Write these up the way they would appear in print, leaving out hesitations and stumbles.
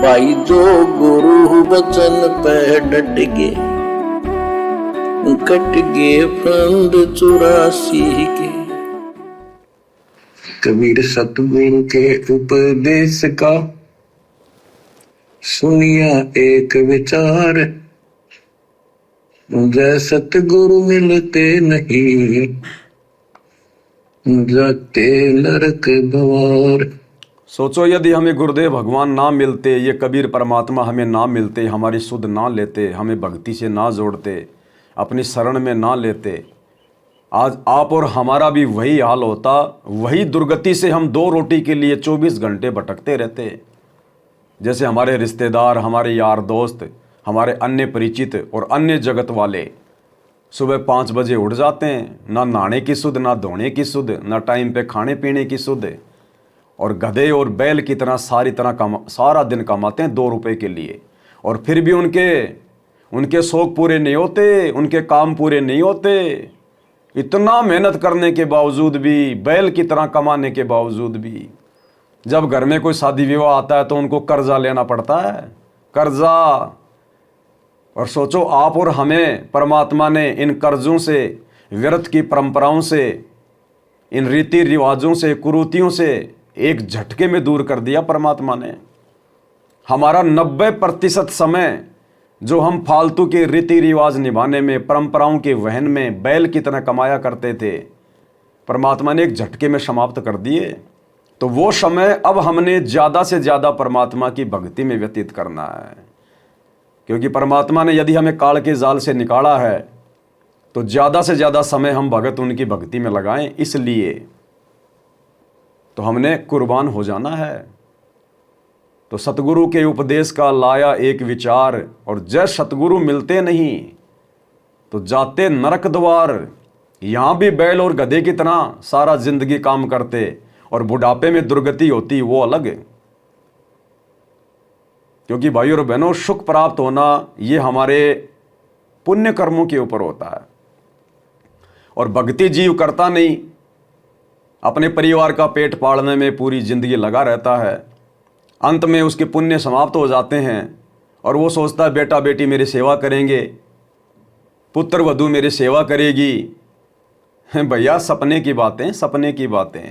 भाई जो गुरु वचन पे डट गे, कट गे फंद 84 के। कबीर सतगुरु के उपदेश का सुनिया एक विचार, जय सतगुरु मिलते नहीं जाते नरक द्वार। सोचो यदि हमें गुरुदेव भगवान ना मिलते, ये कबीर परमात्मा हमें ना मिलते, हमारी सुध ना लेते, हमें भक्ति से ना जोड़ते, अपनी शरण में ना लेते, आज आप और हमारा भी वही हाल होता। वही दुर्गति से हम 2 रोटी के लिए 24 घंटे भटकते रहते। जैसे हमारे रिश्तेदार, हमारे यार दोस्त, हमारे अन्य परिचित और अन्य जगत वाले सुबह 5 बजे उठ जाते हैं, ना नहाने की सुध, ना धोने की सुध, ना टाइम पे खाने पीने की सुध, और गधे और बैल की तरह सारा दिन कमाते हैं 2 रुपए के लिए। और फिर भी उनके शौक पूरे नहीं होते, उनके काम पूरे नहीं होते। इतना मेहनत करने के बावजूद भी, बैल की तरह कमाने के बावजूद भी, जब घर में कोई शादी विवाह आता है तो उनको कर्जा लेना पड़ता है, कर्जा। और सोचो आप और हमें परमात्मा ने इन कर्जों से, व्यर्थ की परंपराओं से, इन रीति रिवाजों से, कुरीतियों से एक झटके में दूर कर दिया परमात्मा ने। हमारा 90% समय जो हम फालतू के रीति रिवाज निभाने में, परंपराओं के वहन में बैल की तरह कमाया करते थे, परमात्मा ने एक झटके में समाप्त कर दिए। तो वो समय अब हमने ज़्यादा से ज़्यादा परमात्मा की भक्ति में व्यतीत करना है, क्योंकि परमात्मा ने यदि हमें काल के जाल से निकाला है तो ज़्यादा से ज़्यादा समय हम भगत उनकी भक्ति में लगाएं। इसलिए तो हमने कुर्बान हो जाना है। तो सतगुरु के उपदेश का लाया एक विचार, और जय सतगुरु मिलते नहीं तो जाते नरक द्वार। यहाँ भी बैल और गधे की तरह सारा जिंदगी काम करते और बुढ़ापे में दुर्गति होती, वो अलग है। क्योंकि भाई और बहनों, सुख प्राप्त होना ये हमारे पुण्य कर्मों के ऊपर होता है। और भक्ति जीव करता नहीं, अपने परिवार का पेट पालने में पूरी जिंदगी लगा रहता है। अंत में उसके पुण्य समाप्त हो जाते हैं और वो सोचता है बेटा बेटी मेरी सेवा करेंगे, पुत्र वधू मेरी सेवा करेगी। भैया सपने की बातें, सपने की बातें।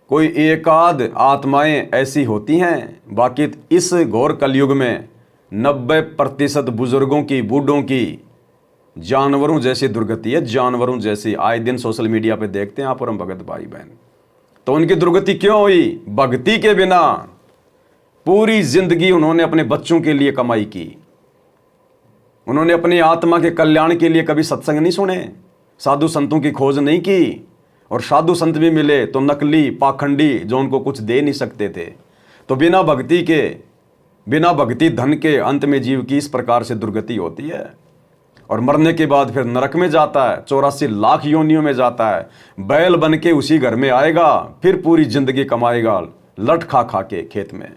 कोई एकाध आत्माएं ऐसी होती हैं, बाकी इस घोर कलयुग में 90% बुजुर्गों की, बूढ़ों की जानवरों जैसी दुर्गति है, जानवरों जैसी। आए दिन सोशल मीडिया पे देखते हैं आप और हम भगत भाई बहन। तो उनकी दुर्गति क्यों हुई? भक्ति के बिना पूरी जिंदगी उन्होंने अपने बच्चों के लिए कमाई की, उन्होंने अपनी आत्मा के कल्याण के लिए कभी सत्संग नहीं सुने, साधु संतों की खोज नहीं की। और साधु संत भी मिले तो नकली, पाखंडी, जो उनको कुछ दे नहीं सकते थे। तो बिना भक्ति के, बिना भक्ति धन के अंत में जीव की इस प्रकार से दुर्गति होती है। और मरने के बाद फिर नरक में जाता है, 84 लाख योनियों में जाता है, बैल बन के उसी घर में आएगा, फिर पूरी जिंदगी कमाएगा लट खा खा के खेत में।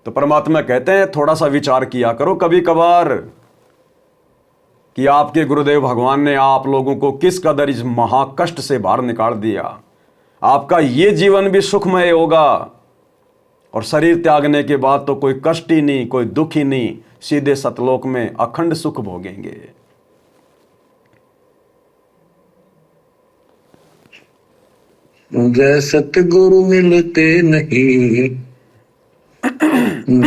तो परमात्मा कहते हैं थोड़ा सा विचार किया करो कभी कभार कि आपके गुरुदेव भगवान ने आप लोगों को किस कदर इस महाकष्ट से बाहर निकाल दिया। आपका ये जीवन भी सुखमय होगा और शरीर त्यागने के बाद तो कोई कष्ट ही नहीं, कोई दुख ही नहीं, सीधे सतलोक में अखंड सुख भोगेंगे। जय सतगुरु मिलते नहीं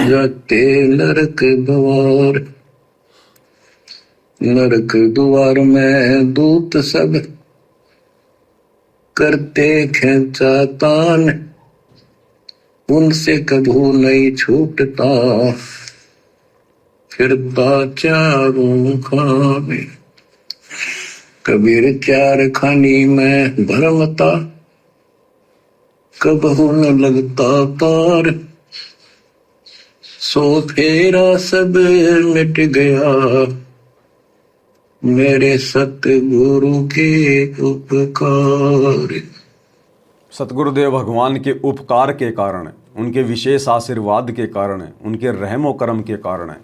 जाते नरक द्वार। नरक द्वार में दूत सब करते खेचा तान, उनसे कभू नहीं छूटता फिरता चारों खाने। कबीर 4 खानी में भरमता, कबहू न लगता तार। सो फेरा सब मिट गया मेरे सतगुरु के उपकार। सतगुरुदेव भगवान के उपकार के कारण, उनके विशेष आशीर्वाद के कारण, उनके रहमो करम के कारण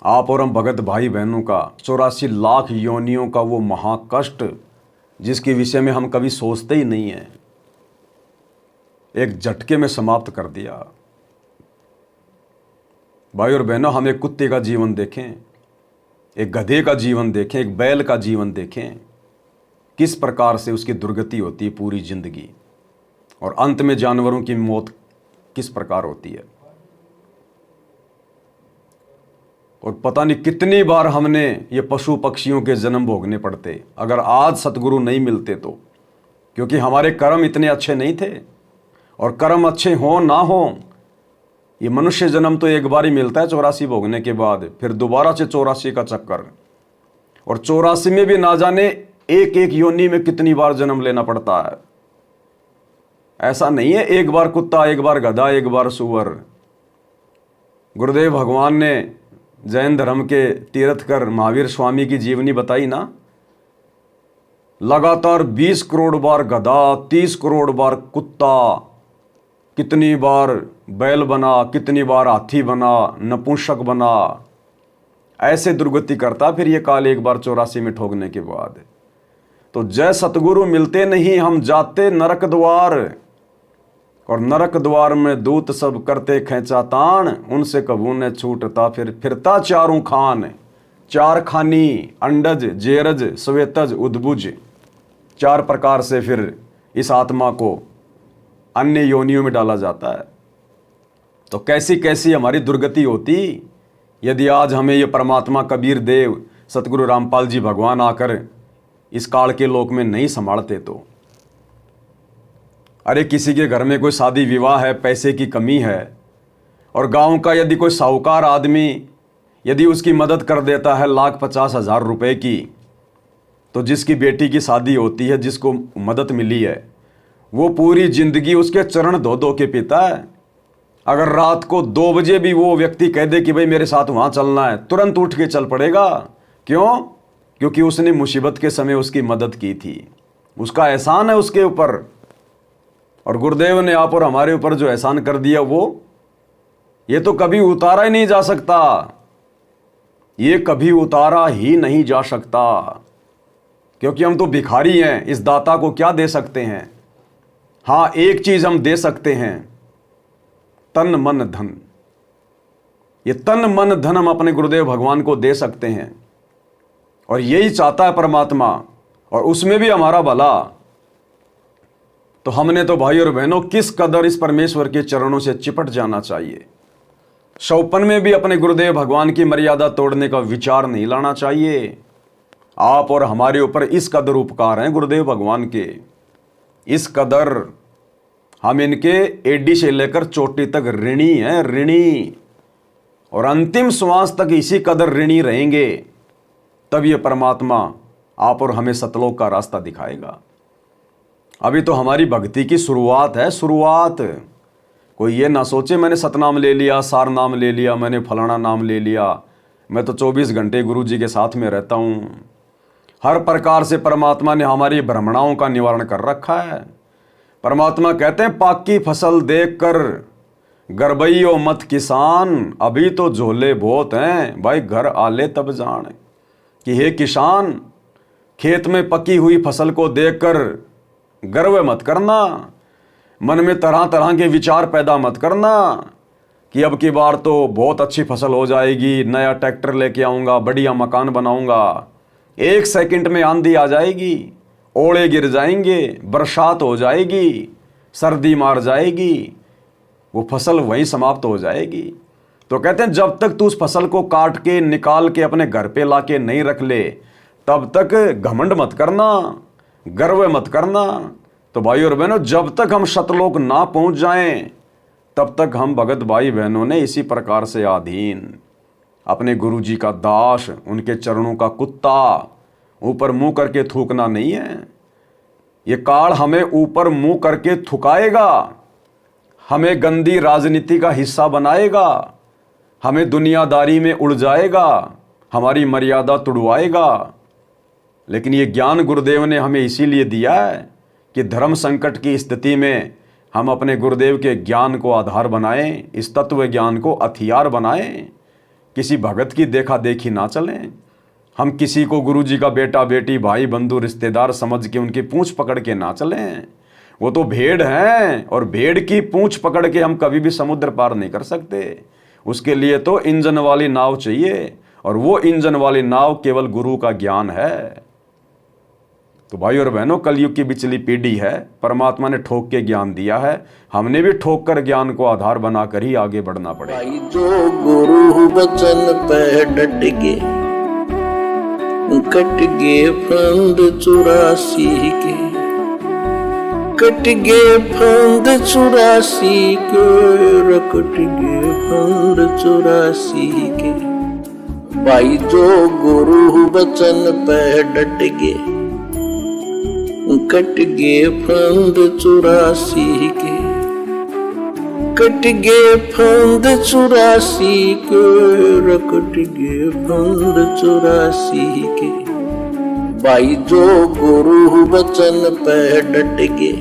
आप और हम भगत भाई बहनों का 84 लाख योनियों का वो महाकष्ट, जिसके विषय में हम कभी सोचते ही नहीं हैं, एक झटके में समाप्त कर दिया। भाई और बहनों, हम एक कुत्ते का जीवन देखें, एक गधे का जीवन देखें, एक बैल का जीवन देखें, किस प्रकार से उसकी दुर्गति होती है पूरी जिंदगी, और अंत में जानवरों की मौत किस प्रकार होती है। और पता नहीं कितनी बार हमने ये पशु पक्षियों के जन्म भोगने पड़ते अगर आज सतगुरु नहीं मिलते तो, क्योंकि हमारे कर्म इतने अच्छे नहीं थे। और कर्म अच्छे हों ना हों, ये मनुष्य जन्म तो एक बार ही मिलता है 84 भोगने के बाद, फिर दोबारा से 84 का चक्कर, और 84 में भी ना जाने एक एक योनि में कितनी बार जन्म लेना पड़ता है। ऐसा नहीं है एक बार कुत्ता, एक बार गधा, एक बार सुअर। गुरुदेव भगवान ने जैन धर्म के तीर्थकर महावीर स्वामी की जीवनी बताई ना, लगातार 20 करोड़ बार गधा, 30 करोड़ बार कुत्ता, कितनी बार बैल बना, कितनी बार हाथी बना, नपुंसक बना, ऐसे दुर्गति करता फिर ये काल एक बार 84 में ठोकने के बाद। तो जय सतगुरु मिलते नहीं, हम जाते नरक द्वार, और नरक द्वार में दूत सब करते खेचा तान, उनसे कबू न छूटता फिर फिरता चारों खान। चार खानी, अंडज, जेरज, श्वेतज, उद्भुज, 4 प्रकार से फिर इस आत्मा को अन्य योनियों में डाला जाता है। तो कैसी कैसी हमारी दुर्गति होती यदि आज हमें ये परमात्मा कबीर देव सतगुरु रामपाल जी भगवान आकर इस काल के लोक में नहीं संभालते तो। अरे किसी के घर में कोई शादी विवाह है, पैसे की कमी है, और गांव का यदि कोई साहूकार आदमी यदि उसकी मदद कर देता है 1,50,000 रुपए की, तो जिसकी बेटी की शादी होती है, जिसको मदद मिली है, वो पूरी जिंदगी उसके चरण धो धो के पीता है। अगर रात को 2 बजे भी वो व्यक्ति कह दे कि भाई मेरे साथ वहाँ चलना है, तुरंत उठ के चल पड़ेगा। क्यों? क्योंकि उसने मुसीबत के समय उसकी मदद की थी, उसका एहसान है उसके ऊपर। और गुरुदेव ने आप और हमारे ऊपर जो एहसान कर दिया वो ये तो कभी उतारा ही नहीं जा सकता, ये कभी उतारा ही नहीं जा सकता, क्योंकि हम तो भिखारी हैं। इस दाता को क्या दे सकते हैं? हाँ, एक चीज हम दे सकते हैं, तन मन धन। ये तन मन धन हम अपने गुरुदेव भगवान को दे सकते हैं, और यही चाहता है परमात्मा, और उसमें भी हमारा भला। तो हमने तो भाई और बहनों किस कदर इस परमेश्वर के चरणों से चिपट जाना चाहिए। शौपन में भी अपने गुरुदेव भगवान की मर्यादा तोड़ने का विचार नहीं लाना चाहिए। आप और हमारे ऊपर इस कदर उपकार हैं गुरुदेव भगवान के, इस कदर हम इनके एडी से लेकर चोटी तक ऋणी हैं, ऋणी, और अंतिम श्वास तक इसी कदर ऋणी रहेंगे। तब ये परमात्मा आप और हमें सतलोक का रास्ता दिखाएगा। अभी तो हमारी भक्ति की शुरुआत है, शुरुआत। कोई ये ना सोचे मैंने सतनाम ले लिया, सार नाम ले लिया, मैंने फलाना नाम ले लिया, मैं तो 24 घंटे गुरु जी के साथ में रहता हूँ। हर प्रकार से परमात्मा ने हमारी भ्रमणाओं का निवारण कर रखा है। परमात्मा कहते हैं पाकी फसल देख कर गरबइयो मत किसान, अभी तो झोले बहुत हैं, भाई घर आले तब जान। कि हे किसान, खेत में पकी हुई फसल को देखकर गर्व मत करना, मन में तरह तरह के विचार पैदा मत करना कि अब की बार तो बहुत अच्छी फसल हो जाएगी, नया ट्रैक्टर लेके आऊँगा, बढ़िया मकान बनाऊँगा। 1 सेकंड में आंधी आ जाएगी, ओले गिर जाएंगे, बरसात हो जाएगी, सर्दी मार जाएगी, वो फसल वहीं समाप्त हो जाएगी। तो कहते हैं जब तक तू उस फसल को काट के निकाल के अपने घर पे लाके नहीं रख ले, तब तक घमंड मत करना, गर्व मत करना। तो भाई और बहनों, जब तक हम सतलोक ना पहुंच जाएं, तब तक हम भगत भाई बहनों ने इसी प्रकार से आधीन, अपने गुरु जी का दास, उनके चरणों का कुत्ता, ऊपर मुंह करके थूकना नहीं है। ये काल हमें ऊपर मुंह करके थुकाएगा, हमें गंदी राजनीति का हिस्सा बनाएगा, हमें दुनियादारी में उलझाएगा, हमारी मर्यादा तुड़वाएगा। लेकिन ये ज्ञान गुरुदेव ने हमें इसीलिए दिया है कि धर्म संकट की स्थिति में हम अपने गुरुदेव के ज्ञान को आधार बनाएं, इस तत्व ज्ञान को हथियार बनाएं, किसी भगत की देखा देखी ना चलें। हम किसी को गुरु जी का बेटा बेटी भाई बंधु रिश्तेदार समझ के उनकी पूंछ पकड़ के ना चलें। वो तो भेड़ हैं, और भेड़ की पूंछ पकड़ के हम कभी भी समुद्र पार नहीं कर सकते। उसके लिए तो इंजन वाली नाव चाहिए, और वो इंजन वाली नाव केवल गुरु का ज्ञान है। तो भाई और बहनों, कलयुग की बिचली पीढ़ी है, परमात्मा ने ठोक के ज्ञान दिया है, हमने भी ठोक कर ज्ञान को आधार बनाकर ही आगे बढ़ना पड़ेगा। भाई जो गुरु वचन पे डट गे, कट गे फंद 84 के, कट गे फंद 84 के, कट गे फंद 84 के। भाई जो गुरु वचन पे डट गे, कट गे फंद 84 के, कट गे फंद 84 के, कट गे फंद 84 के। भाई जो गुरु वचन पे डट गे,